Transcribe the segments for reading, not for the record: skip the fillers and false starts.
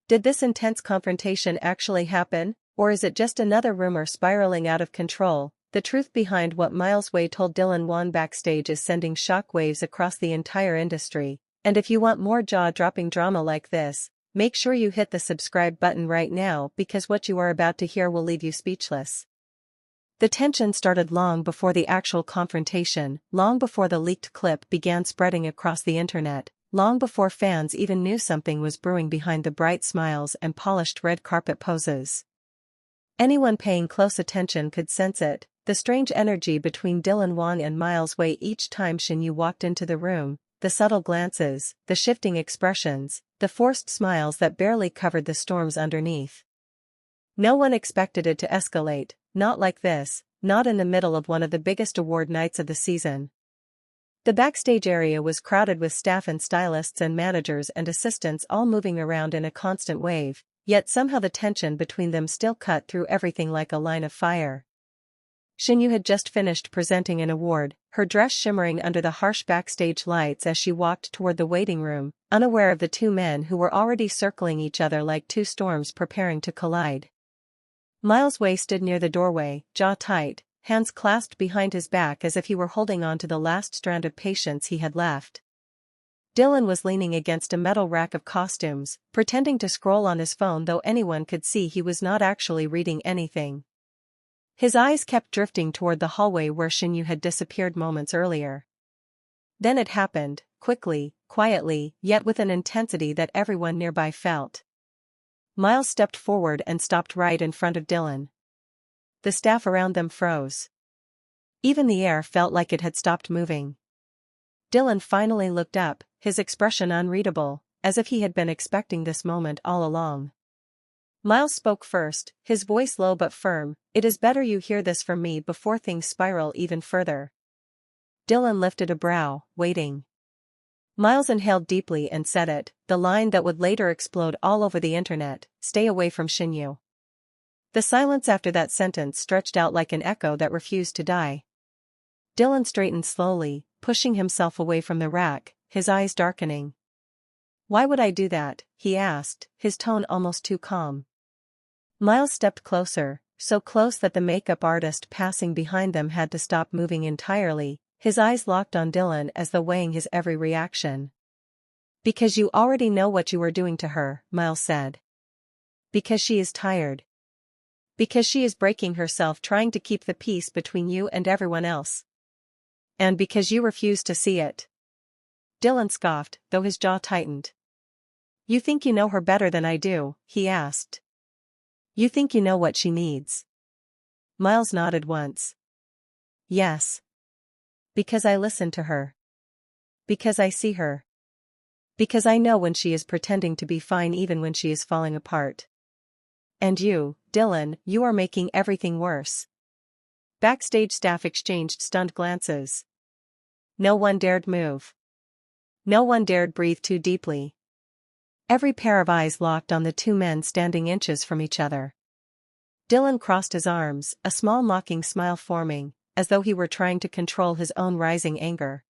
Did this intense confrontation actually happen, or is it just another rumor spiraling out of control? The truth behind what Miles Wei told Dylan Wang backstage is sending shockwaves across the entire industry, and if you want more jaw-dropping drama like this, make sure you hit the subscribe button right now because what you are about to hear will leave you speechless. The tension started long before the actual confrontation, long before the leaked clip began spreading across the internet, long before fans even knew something was brewing behind the bright smiles and polished red carpet poses. Anyone paying close attention could sense it, the strange energy between Dylan Wang and Miles Wei each time Shen Yue walked into the room, the subtle glances, the shifting expressions, the forced smiles that barely covered the storms underneath. No one expected it to escalate, not like this, not in the middle of one of the biggest award nights of the season. The backstage area was crowded with staff and stylists and managers and assistants all moving around in a constant wave, yet somehow the tension between them still cut through everything like a line of fire. Shinyu had just finished presenting an award, her dress shimmering under the harsh backstage lights as she walked toward the waiting room, unaware of the two men who were already circling each other like two storms preparing to collide. Miles Wei stood near the doorway, jaw tight, hands clasped behind his back as if he were holding on to the last strand of patience he had left. Dylan was leaning against a metal rack of costumes, pretending to scroll on his phone though anyone could see he was not actually reading anything. His eyes kept drifting toward the hallway where Shinyu had disappeared moments earlier. Then it happened, quickly, quietly, yet with an intensity that everyone nearby felt. Miles stepped forward and stopped right in front of Dylan. The staff around them froze. Even the air felt like it had stopped moving. Dylan finally looked up, his expression unreadable, as if he had been expecting this moment all along. Miles spoke first, his voice low but firm, "It is better you hear this from me before things spiral even further." Dylan lifted a brow, waiting. Miles inhaled deeply and said it, the line that would later explode all over the internet, "Stay away from Shinyu." The silence after that sentence stretched out like an echo that refused to die. Dylan straightened slowly, pushing himself away from the rack, his eyes darkening. "Why would I do that?" he asked, his tone almost too calm. Miles stepped closer, so close that the makeup artist passing behind them had to stop moving entirely, his eyes locked on Dylan as though weighing his every reaction. "Because you already know what you are doing to her," Miles said. "Because she is tired. Because she is breaking herself trying to keep the peace between you and everyone else. And because you refuse to see it." Dylan scoffed, though his jaw tightened. "You think you know her better than I do?" he asked. "You think you know what she needs?" Miles nodded once. "Yes. Because I listen to her. Because I see her. Because I know when she is pretending to be fine even when she is falling apart. And you, Dylan, you are making everything worse." Backstage staff exchanged stunned glances. No one dared move. No one dared breathe too deeply. Every pair of eyes locked on the two men standing inches from each other. Dylan crossed his arms, a small mocking smile forming, as though he were trying to control his own rising anger.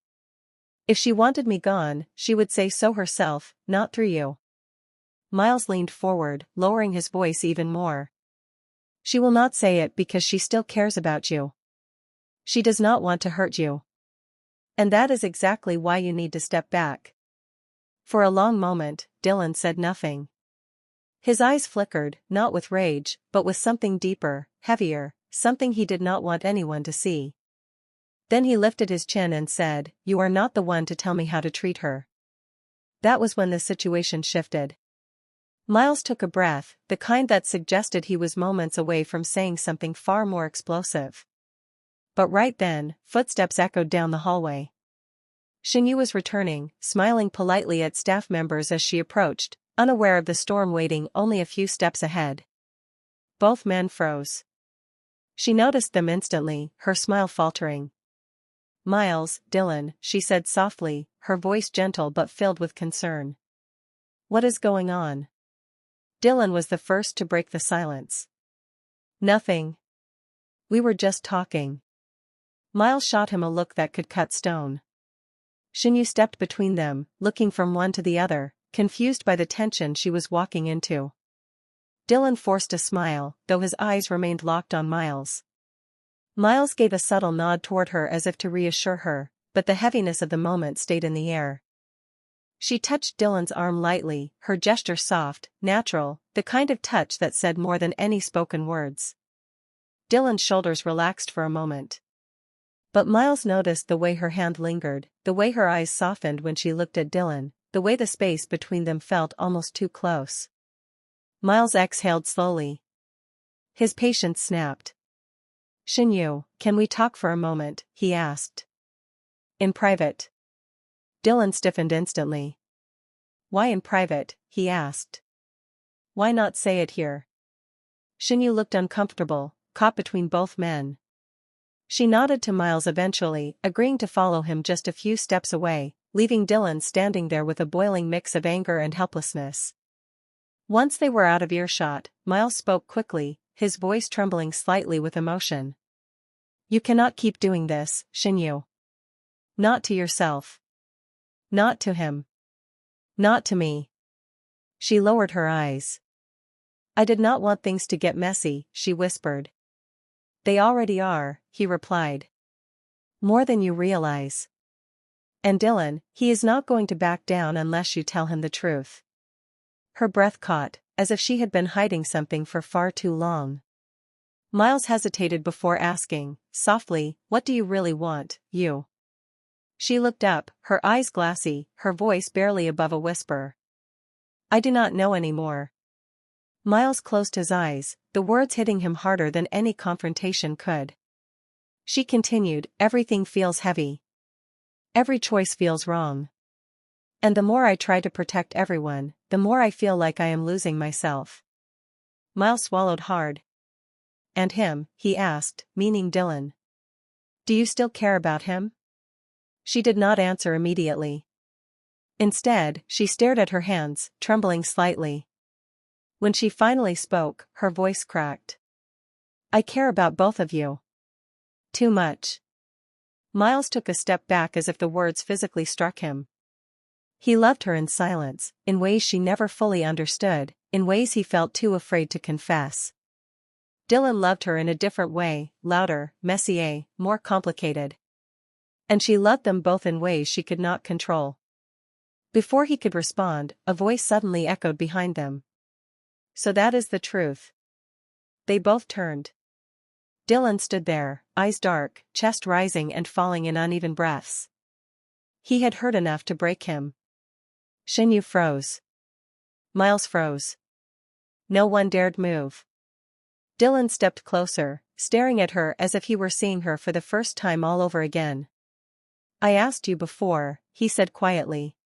"If she wanted me gone, she would say so herself, not through you." Miles leaned forward, lowering his voice even more. "She will not say it because she still cares about you. She does not want to hurt you. And that is exactly why you need to step back." For a long moment, Dylan said nothing. His eyes flickered, not with rage, but with something deeper, heavier, something he did not want anyone to see. Then he lifted his chin and said, "You are not the one to tell me how to treat her." That was when the situation shifted. Miles took a breath, the kind that suggested he was moments away from saying something far more explosive. But right then, footsteps echoed down the hallway. Shinyu was returning, smiling politely at staff members as she approached, unaware of the storm waiting only a few steps ahead. Both men froze. She noticed them instantly, her smile faltering. "Miles, Dylan," she said softly, her voice gentle but filled with concern. "What is going on?" Dylan was the first to break the silence. "Nothing. We were just talking." Miles shot him a look that could cut stone. Shinyu stepped between them, looking from one to the other, confused by the tension she was walking into. Dylan forced a smile, though his eyes remained locked on Miles. Miles gave a subtle nod toward her as if to reassure her, but the heaviness of the moment stayed in the air. She touched Dylan's arm lightly, her gesture soft, natural, the kind of touch that said more than any spoken words. Dylan's shoulders relaxed for a moment. But Miles noticed the way her hand lingered, the way her eyes softened when she looked at Dylan, the way the space between them felt almost too close. Miles exhaled slowly. His patience snapped. "Shinyu, can we talk for a moment?" he asked. "In private." Dylan stiffened instantly. "Why in private?" he asked. "Why not say it here?" Shinyu looked uncomfortable, caught between both men. She nodded to Miles eventually, agreeing to follow him just a few steps away, leaving Dylan standing there with a boiling mix of anger and helplessness. Once they were out of earshot, Miles spoke quickly, his voice trembling slightly with emotion. "You cannot keep doing this, Shinyu. Not to yourself. Not to him. Not to me." She lowered her eyes. "I did not want things to get messy," she whispered. "They already are," he replied. "More than you realize. And Dylan, he is not going to back down unless you tell him the truth." Her breath caught, as if she had been hiding something for far too long. Miles hesitated before asking, softly, "What do you really want, you?" She looked up, her eyes glassy, her voice barely above a whisper. "I do not know anymore." Miles closed his eyes, the words hitting him harder than any confrontation could. She continued, "Everything feels heavy. Every choice feels wrong. And the more I try to protect everyone, the more I feel like I am losing myself." Miles swallowed hard. "And him?" he asked, meaning Dylan. "Do you still care about him?" She did not answer immediately. Instead, she stared at her hands, trembling slightly. When she finally spoke, her voice cracked. "I care about both of you. Too much." Miles took a step back as if the words physically struck him. He loved her in silence, in ways she never fully understood, in ways he felt too afraid to confess. Dylan loved her in a different way, louder, messier, more complicated. And she loved them both in ways she could not control. Before he could respond, a voice suddenly echoed behind them. "So that is the truth." They both turned. Dylan stood there, eyes dark, chest rising and falling in uneven breaths. He had heard enough to break him. Shinyu froze. Miles froze. No one dared move. Dylan stepped closer, staring at her as if he were seeing her for the first time all over again. "I asked you before," he said quietly.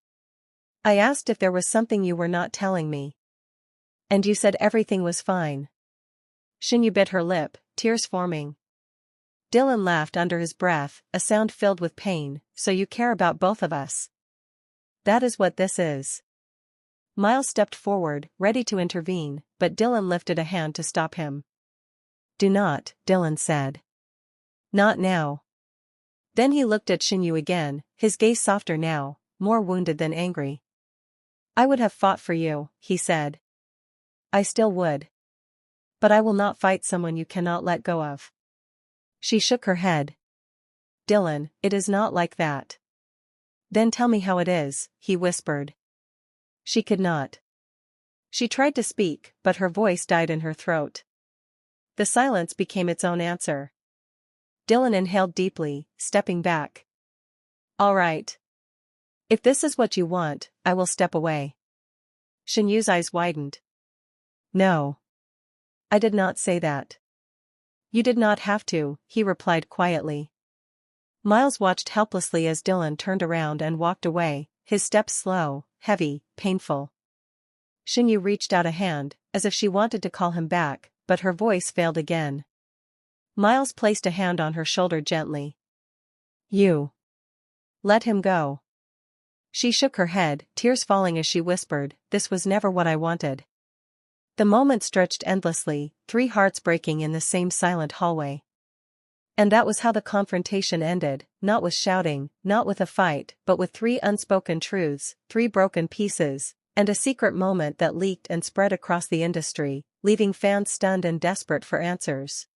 "I asked if there was something you were not telling me. And you said everything was fine." Shinyu bit her lip, tears forming. Dylan laughed under his breath, a sound filled with pain. "So you care about both of us? That is what this is." Miles stepped forward, ready to intervene, but Dylan lifted a hand to stop him. "Do not," Dylan said. "Not now." Then he looked at Shinyu again, his gaze softer now, more wounded than angry. "I would have fought for you," he said. "I still would. But I will not fight someone you cannot let go of." She shook her head. "Dylan, it is not like that." "Then tell me how it is," he whispered. She could not. She tried to speak, but her voice died in her throat. The silence became its own answer. Dylan inhaled deeply, stepping back. "All right. If this is what you want, I will step away." Shinyu's eyes widened. "No. I did not say that." "You did not have to," he replied quietly. Miles watched helplessly as Dylan turned around and walked away, his steps slow, heavy, painful. Shinyu reached out a hand, as if she wanted to call him back, but her voice failed again. Miles placed a hand on her shoulder gently. "You. Let him go." She shook her head, tears falling as she whispered, "This was never what I wanted." The moment stretched endlessly, 3 hearts breaking in the same silent hallway. And that was how the confrontation ended, not with shouting, not with a fight, but with 3 unspoken truths, 3 broken pieces, And a secret moment that leaked and spread across the industry, leaving fans stunned and desperate for answers.